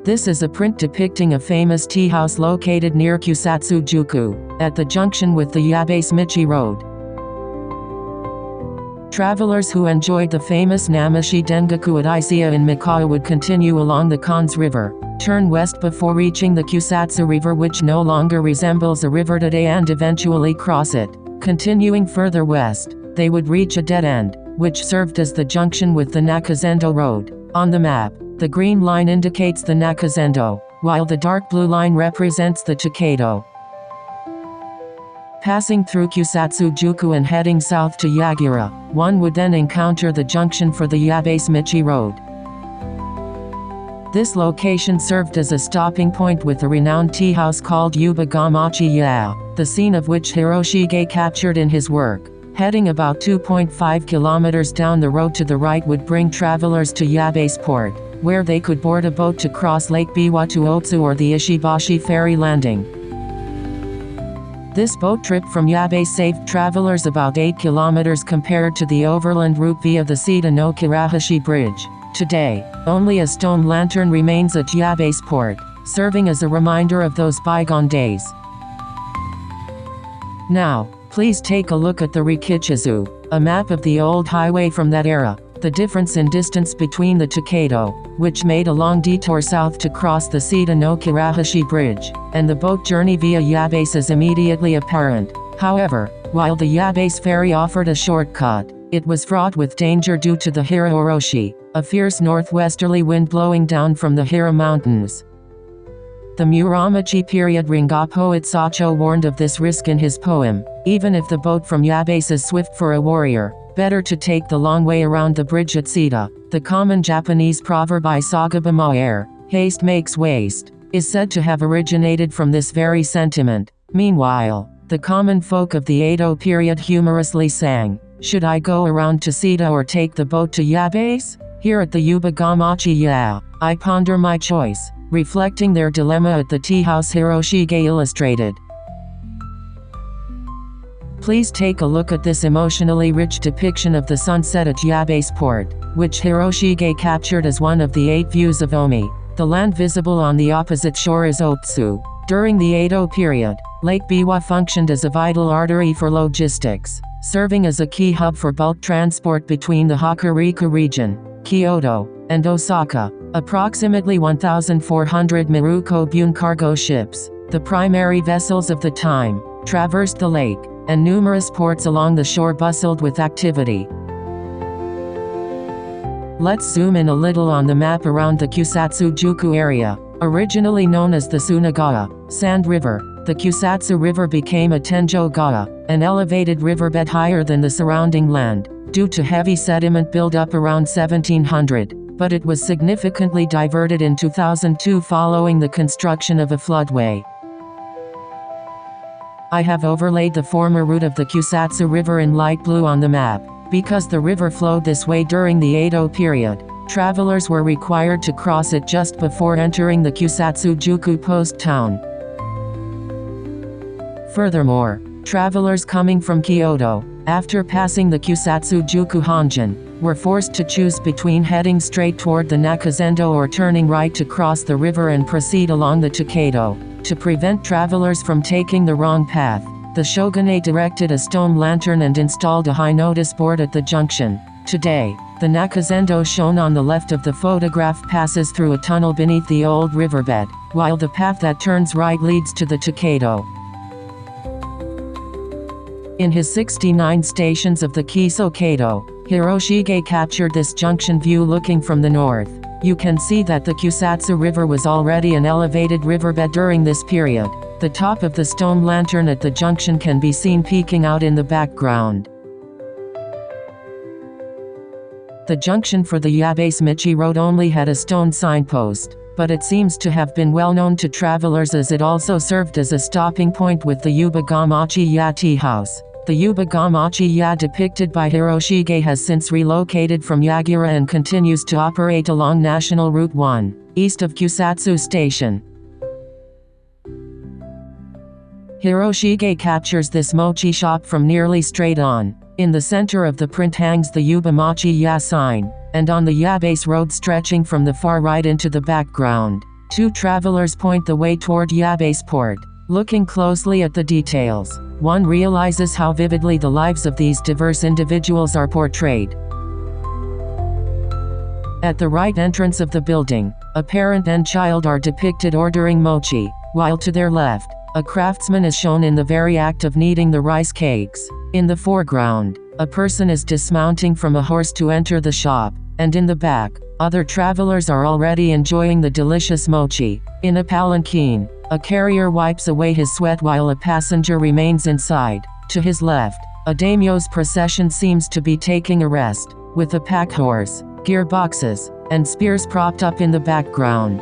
This is a print depicting a famous tea house located near Kusatsu-juku, at the junction with the Yabase-michi Road. Travelers who enjoyed the famous nameshi dengaku at Iseya in Mekawa would continue along the Konze River, turn west before reaching the Kusatsu River, which no longer resembles a river today, and eventually cross it. Continuing further west, they would reach a dead end, which served as the junction with the Nakasendo Road. On the map, the green line indicates the Nakasendo, while the dark blue line represents the Tokaido. Passing through Kusatsu-juku and heading south to Yagura, one would then encounter the junction for the Yabase-michi Road. This location served as a stopping point with a renowned tea house called Utagawa-michi Road, the scene of which Hiroshige captured in his work. Heading about 2.5 kilometers down the road to the right would bring travelers to Yabase Port, where they could board a boat to cross Lake Biwa to Otsu or the Ishibashi ferry landing. This boat trip from Yabase saved travelers about 8 kilometers compared to the overland route via the Seita-no-Karahashi Bridge. Today, only a stone lantern remains at Yabase Port, serving as a reminder of those bygone days. Now, please take a look at the Rikichizu, a map of the old highway from that era. The difference in distance between the Tokaido, which made a long detour south to cross the Seita-no-Karahashi Bridge, and the boat journey via Yabase is immediately apparent. However, while the Yabase ferry offered a shortcut, it was fraught with danger due to the Hiroshige, a fierce northwesterly wind blowing down from the Hira Mountains. The Muromachi period Ringa poet Sacho warned of this risk in his poem. Even if the boat from Yabase is swift for a warrior, better to take the long way around the bridge at Seita. The common Japanese proverb "Isagabama-air," haste makes waste, is said to have originated from this very sentiment. Meanwhile, the common folk of the Edo period humorously sang, "Should I go around to Seita or take the boat to Yabase? Here at the Utagawa-michi Road, I ponder my choice," reflecting their dilemma at the tea house Hiroshige illustrated. Please take a look at this emotionally rich depiction of the sunset at Yabase Port, which Hiroshige captured as one of the 8 views of Omi. The land visible on the opposite shore is Otsu. During the Edo period, Lake Biwa functioned as a vital artery for logistics, serving as a key hub for bulk transport between the Hokuriku region, Kyoto, and Osaka. Approximately 1,400 Miruko-bune cargo ships, the primary vessels of the time, traversed the lake, and numerous ports along the shore bustled with activity. Let's zoom in a little on the map around the Kusatsu-juku area. Originally known as the Tsunagawa Sand River, the Kusatsu River became a Tenjo-gawa, an elevated riverbed higher than the surrounding land, due to heavy sediment buildup around 1700, but it was significantly diverted in 2002 following the construction of a floodway. I have overlaid the former route of the Kusatsu River in light blue on the map. Because the river flowed this way during the Edo period, travelers were required to cross it just before entering the Kusatsu-juku post town. Furthermore, travelers coming from Kyoto, after passing the Kusatsu-juku Hanjin, were forced to choose between heading straight toward the Nakasendo or turning right to cross the river and proceed along the Tokaido. To prevent travelers from taking the wrong path, the shogunate erected a stone lantern and installed a high notice board at the junction. Today, the Nakasendo shown on the left of the photograph passes through a tunnel beneath the old riverbed, while the path that turns right leads to the Tokaido. In his 69 stations of the Kisokaido, Hiroshige captured this junction view looking from the north. You can see that the Kusatsu River was already an elevated riverbed during this period. The top of the stone lantern at the junction can be seen peeking out in the background. The junction for the Yabase-michi Road only had a stone signpost, but it seems to have been well known to travelers as it also served as a stopping point with the Utagawa-michi Road tea house. The Utagawa-michi Road depicted by Hiroshige has since relocated from Yagura and continues to operate along National Route 1, east of Kusatsu Station. Hiroshige captures this mochi shop from nearly straight on. In the center of the print hangs the Yabase-michi Road sign, and on the Yabase Road stretching from the far right into the background. Two travelers point the way toward Yabase port. Looking closely at the details, one realizes how vividly the lives of these diverse individuals are portrayed. At the right entrance of the building, a parent and child are depicted ordering mochi, while to their left, a craftsman is shown in the very act of kneading the rice cakes. In the foreground, a person is dismounting from a horse to enter the shop, and in the back, other travelers are already enjoying the delicious mochi. In a palanquin, a carrier wipes away his sweat while a passenger remains inside. To his left, a daimyo's procession seems to be taking a rest, with a pack horse, gearboxes, and spears propped up in the background.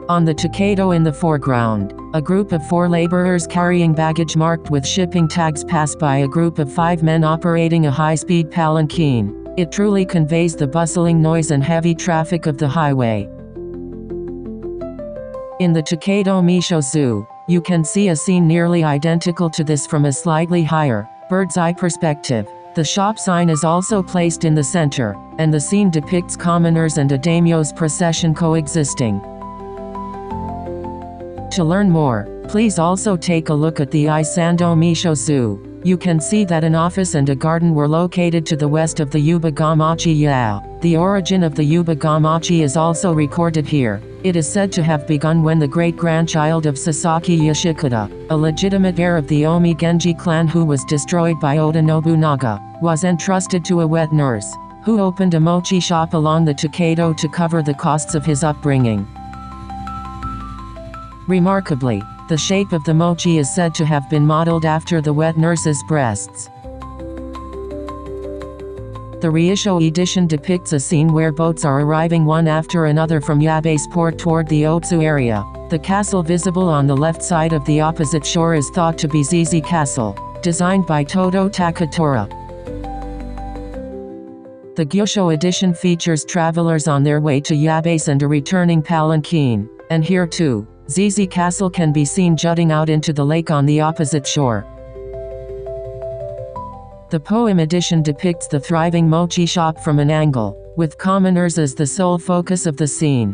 On the Tokaido in the foreground, a group of 4 laborers carrying baggage marked with shipping tags pass by a group of 5 men operating a high-speed palanquin. It truly conveys the bustling noise and heavy traffic of the highway. In the Tokaido Meisho Zoo, you can see a scene nearly identical to this from a slightly higher, bird's-eye perspective. The shop sign is also placed in the center, and the scene depicts commoners and a daimyo's procession coexisting. To learn more, please also take a look at the Isando Meisho Zoo. You can see that an office and a garden were located to the west of the Utagawa Yao. The origin of the Utagawa is also recorded here. It is said to have begun when the great-grandchild of Sasaki Yoshikuta, a legitimate heir of the Omi Genji clan who was destroyed by Oda Nobunaga, was entrusted to a wet nurse, who opened a mochi shop along the Tokaido to cover the costs of his upbringing. Remarkably, the shape of the mochi is said to have been modeled after the wet nurse's breasts. The Reisho edition depicts a scene where boats are arriving one after another from Yabase port toward the Otsu area. The castle visible on the left side of the opposite shore is thought to be Zizi Castle, designed by Todo Takatora. The Gyosho edition features travelers on their way to Yabase and a returning palanquin, and here too, Zizi Castle can be seen jutting out into the lake on the opposite shore. The poem edition depicts the thriving mochi shop from an angle, with commoners as the sole focus of the scene.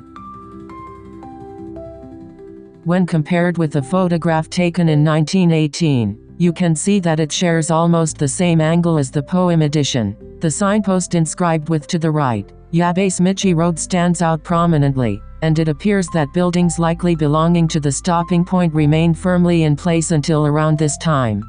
When compared with a photograph taken in 1918, you can see that it shares almost the same angle as the poem edition. The signpost inscribed with "to the right, Yabase-michi Road" stands out prominently, and it appears that buildings likely belonging to the stopping point remained firmly in place until around this time.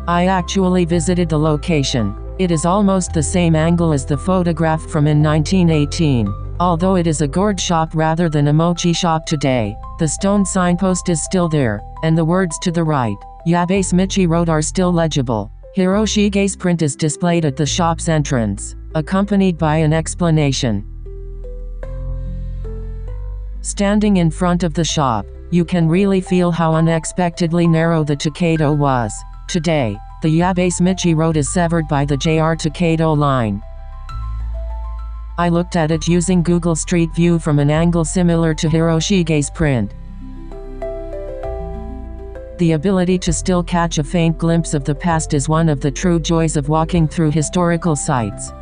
I actually visited the location. It is almost the same angle as the photograph from in 1918. Although it is a gourd shop rather than a mochi shop today, the stone signpost is still there, and the words "to the right, Yabase-michi Road" are still legible. Hiroshige's print is displayed at the shop's entrance, accompanied by an explanation. Standing in front of the shop, you can really feel how unexpectedly narrow the Tokaido was. Today, the Yabase-michi Road is severed by the JR Tokaido line. I looked at it using Google Street View from an angle similar to Hiroshige's print. The ability to still catch a faint glimpse of the past is one of the true joys of walking through historical sites.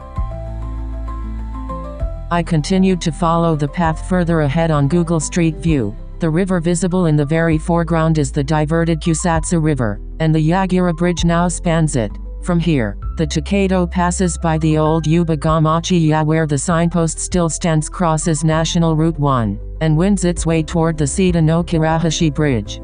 I continued to follow the path further ahead on Google Street View. The river visible in the very foreground is the diverted Kusatsu River, and the Yagira Bridge now spans it. From here, the Tokaido passes by the old Utagawa where the signpost still stands, crosses National Route 1, and wins its way toward the Seita no Kirahashi Bridge.